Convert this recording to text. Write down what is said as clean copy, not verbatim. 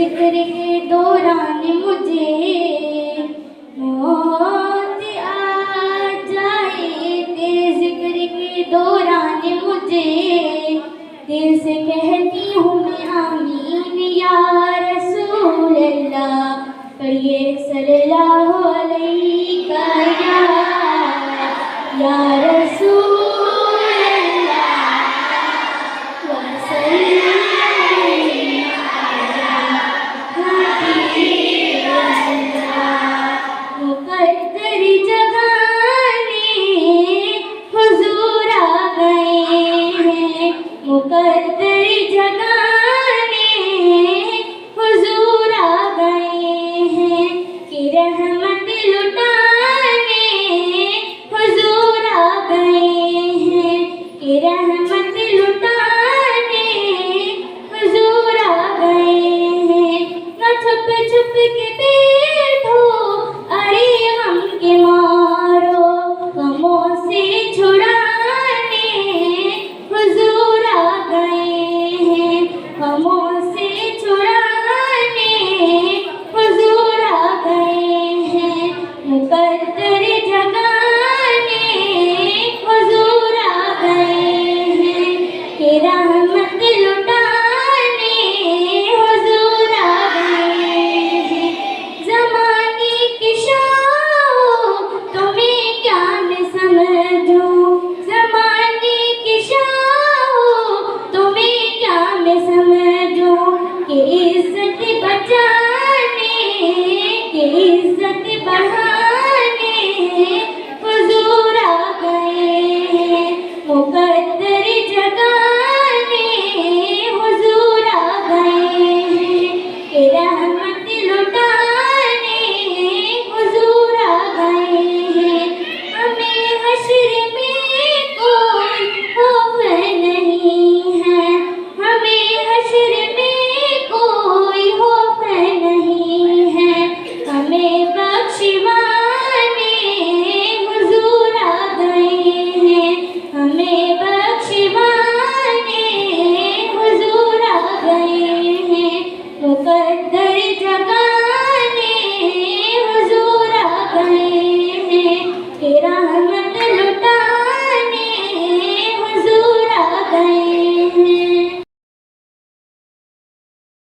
जिक्र के दौरान मुझे मौत आ जाए, तेरे जिक्र के दौरान मुझे दिल से कहती हूँ मैं आमीन या रसूल अल्लाह। कहिए सल्लल्लाहु अलैहि या रसूल अल्लाह वसल्लम मुक़द्दर जगाने हुजूर आ गए हैं, मुक़द्दर जगाने हुजूर आ गए हैं कि रहमत लुटाने हुजूर आ गए हैं कि रहमत लुटाने हुजूर आ गए हैं। न छुप छुप के